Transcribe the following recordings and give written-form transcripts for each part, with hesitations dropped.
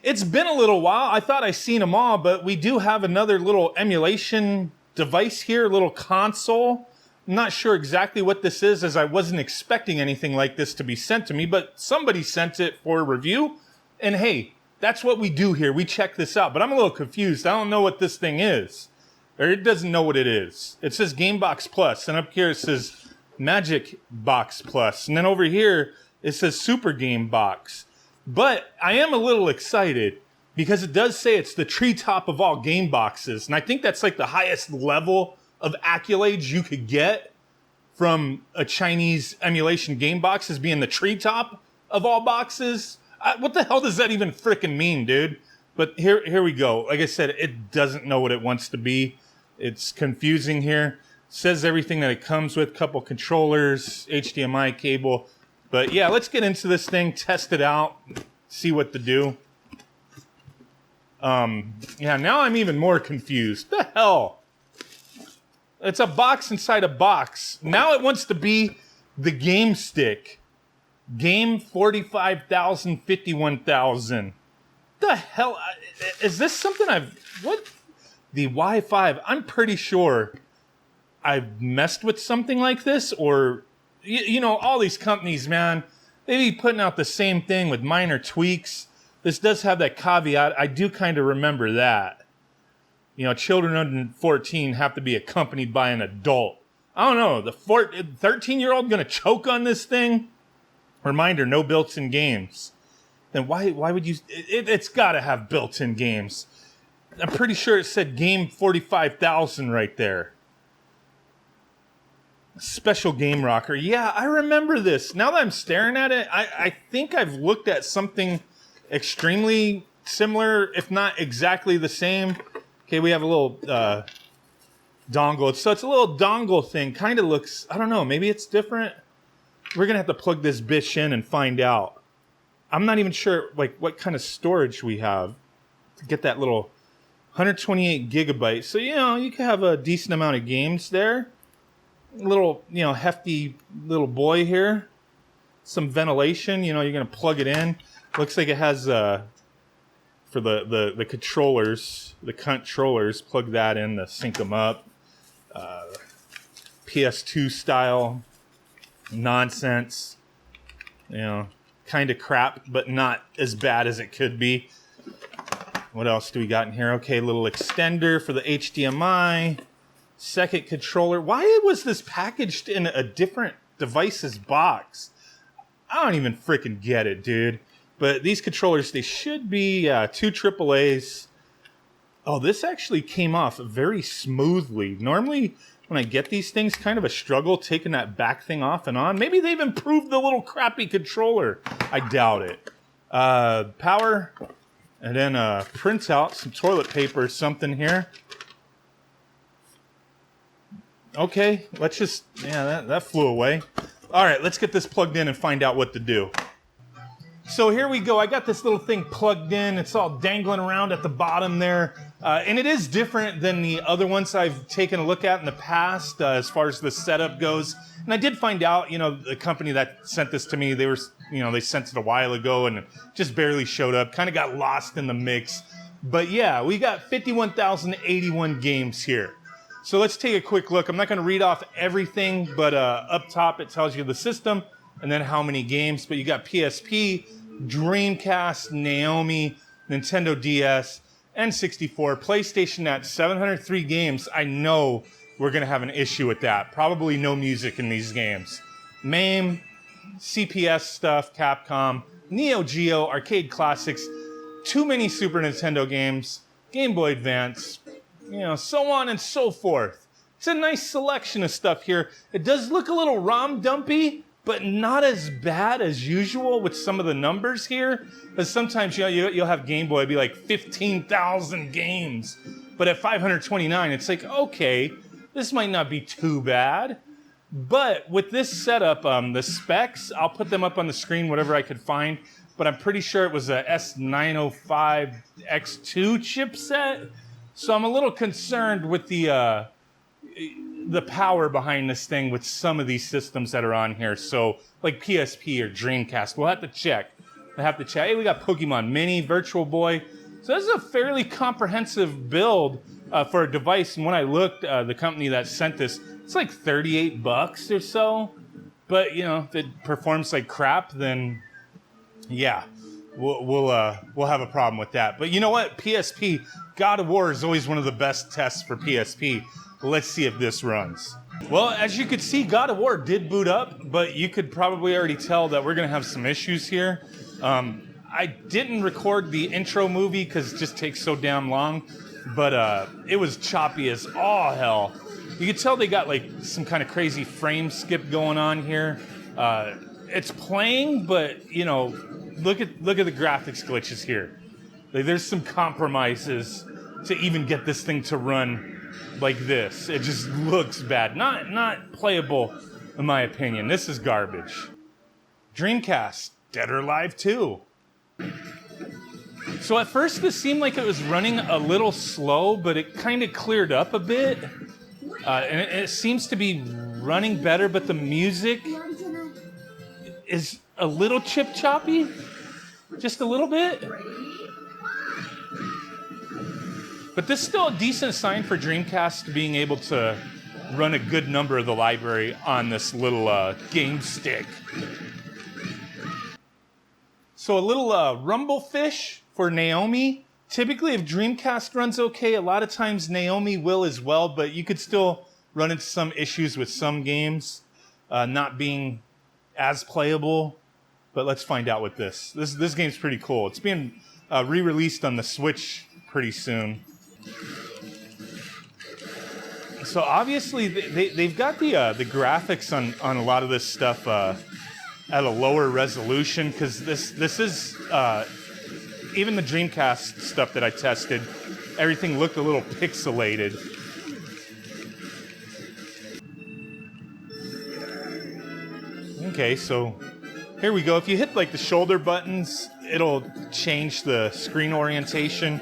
It's been a little while. I thought I seen them all, but we do have another little emulation device here, a little console. I'm not sure exactly what this is, as I wasn't expecting anything like this to be sent to me, but somebody sent it for review. And hey, that's what we do here. We check this out, but I'm a little confused. I don't know what this thing is, or it doesn't know what it is. It says Gamebox Plus, and up here it says Magic Box Plus, and then over here it says Super Game Box. But I am a little excited because it does say it's the treetop of all game boxes, and I think that's like the highest level of accolades you could get from a Chinese emulation game box, as being the treetop of all boxes. What the hell does that even frickin' mean, dude? But here we go. Like I said, it doesn't know what it wants to be. It's confusing here. It says everything that it comes with, couple controllers, HDMI cable. But yeah, let's get into this thing, test it out, see what to do. Yeah, now I'm even more confused. The hell? It's a box inside a box. Now it wants to be the game stick. Game 45,000, 51,000. The hell? Is this something what? The Y5. I'm pretty sure I've messed with something like this, or, you know, all these companies, man, they be putting out the same thing with minor tweaks. This does have that caveat. I do kind of remember that. You know, children under 14 have to be accompanied by an adult. I don't know, the 13-year-old gonna choke on this thing? Reminder, no built-in games. Then why would you? It's gotta have built-in games. I'm pretty sure it said game 45,000 right there. Special game rocker. Yeah, I remember this. Now that I'm staring at it, I think I've looked at something extremely similar, if not exactly the same. Okay, we have a little dongle. So it's a little dongle thing. Kind of looks, I don't know, maybe it's different. We're going to have to plug this bitch in and find out. I'm not even sure like what kind of storage we have to get that little 128 gigabytes. So, you know, you can have a decent amount of games there. A little, you know, hefty little boy here. Some ventilation, you know, you're going to plug it in. Looks like it has... for the controllers, plug that in to sync them up. PS2 style nonsense, you know, kind of crap, but not as bad as it could be. What else do we got in here? Okay, little extender for the HDMI. Second controller. Why was this packaged in a different device's box? I don't even freaking get it, dude. But these controllers, they should be 2 AAAs. Oh, this actually came off very smoothly. Normally, when I get these things, kind of a struggle taking that back thing off and on. Maybe they've improved the little crappy controller. I doubt it. Power, and then print out some toilet paper or something here. Okay, let's just, yeah, that flew away. All right, let's get this plugged in and find out what to do. So here we go. I got this little thing plugged in. It's all dangling around at the bottom there. And it is different than the other ones I've taken a look at in the past as far as the setup goes. And I did find out, you know, the company that sent this to me, they sent it a while ago and it just barely showed up. Kind of got lost in the mix. But yeah, we got 51,081 games here. So let's take a quick look. I'm not going to read off everything, but up top it tells you the system and then how many games. But you got PSP, Dreamcast, Naomi, Nintendo DS, N64, PlayStation at 703 games. I know we're going to have an issue with that. Probably no music in these games. MAME, CPS stuff, Capcom, Neo Geo, arcade classics, too many Super Nintendo games, Game Boy Advance, you know, so on and so forth. It's a nice selection of stuff here. It does look a little ROM dumpy, but not as bad as usual with some of the numbers here. Because sometimes, you know, you'll have Game Boy be like 15,000 games. But at 529, it's like, okay, this might not be too bad. But with this setup, the specs, I'll put them up on the screen, whatever I could find. But I'm pretty sure it was a S905X2 chipset. So I'm a little concerned with the power behind this thing with some of these systems that are on here. So like PSP or Dreamcast, we'll have to check. I have to check. Hey, we got Pokemon Mini, Virtual Boy. So this is a fairly comprehensive build for a device. And when I looked, the company that sent this, it's like 38 bucks or so. But, you know, if it performs like crap, then yeah, we'll have a problem with that. But you know what? PSP, God of War is always one of the best tests for PSP. Let's see if this runs. Well, as you could see, God of War did boot up, but you could probably already tell that we're going to have some issues here. I didn't record the intro movie because it just takes so damn long, but it was choppy as all hell. You could tell they got like some kind of crazy frame skip going on here. It's playing, but you know, look at the graphics glitches here. Like, there's some compromises to even get this thing to run like this. It just looks bad. Not playable, in my opinion. This is garbage. Dreamcast, Dead or Alive 2. So at first this seemed like it was running a little slow, but it kind of cleared up a bit. And it seems to be running better, but the music is a little chip-choppy. Just a little bit. But this is still a decent sign for Dreamcast being able to run a good number of the library on this little game stick. So a little Rumblefish for Naomi. Typically, if Dreamcast runs okay, a lot of times Naomi will as well, but you could still run into some issues with some games not being as playable. But let's find out with this. This game's pretty cool. It's being re-released on the Switch pretty soon. So obviously they've got the graphics on a lot of this stuff at a lower resolution, because this is even the Dreamcast stuff that I tested, everything looked a little pixelated. Okay, so here we go. If you hit like the shoulder buttons, it'll change the screen orientation.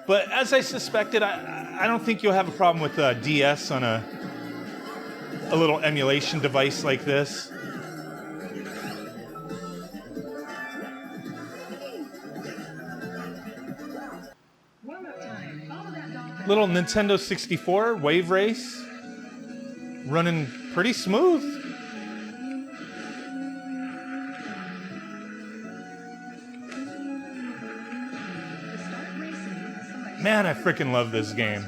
But as I suspected, I don't think you'll have a problem with DS on a little emulation device like this. Little Nintendo 64 Wave Race, running pretty smooth. Man, I freaking love this game.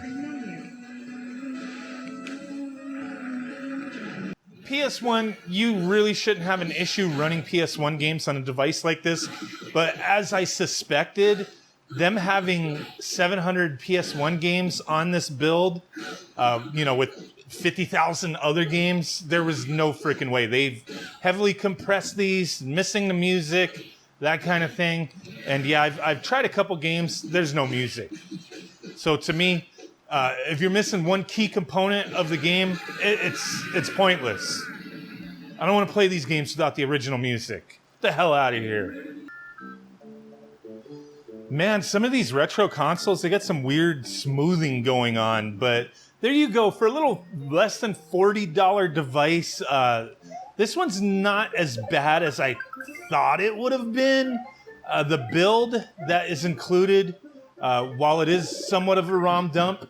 PS1, you really shouldn't have an issue running PS1 games on a device like this, but as I suspected, them having 700 PS1 games on this build, you know, with 50,000 other games, there was no freaking way. They've heavily compressed these, missing the music, that kind of thing. And yeah, I've tried a couple games, there's no music. So to me, if you're missing one key component of the game, it's pointless. I don't want to play these games without the original music. Get the hell out of here. Man, some of these retro consoles, they got some weird smoothing going on, but there you go. For a little less than $40 device, this one's not as bad as I thought it would have been. The build that is included, while it is somewhat of a ROM dump,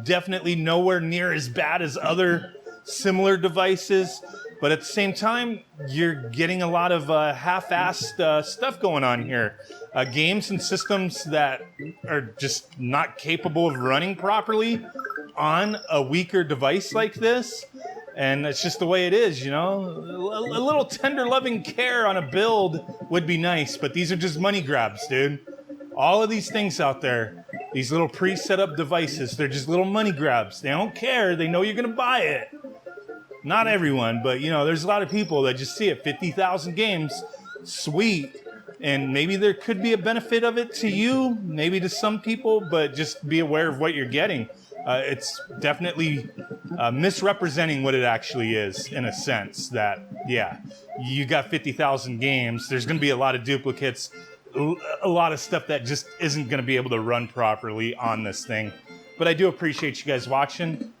definitely nowhere near as bad as other similar devices. But at the same time, you're getting a lot of half-assed stuff going on here. Games and systems that are just not capable of running properly on a weaker device like this. And it's just the way it is, you know? A little tender loving care on a build would be nice, but these are just money grabs, dude. All of these things out there, these little pre-set up devices, they're just little money grabs. They don't care. They know you're going to buy it. Not everyone, but, you know, there's a lot of people that just see it. 50,000 games, sweet. And maybe there could be a benefit of it to you, maybe to some people, but just be aware of what you're getting. It's definitely misrepresenting what it actually is, in a sense that, yeah, you got 50,000 games. There's going to be a lot of duplicates, a lot of stuff that just isn't going to be able to run properly on this thing. But I do appreciate you guys watching.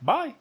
Bye.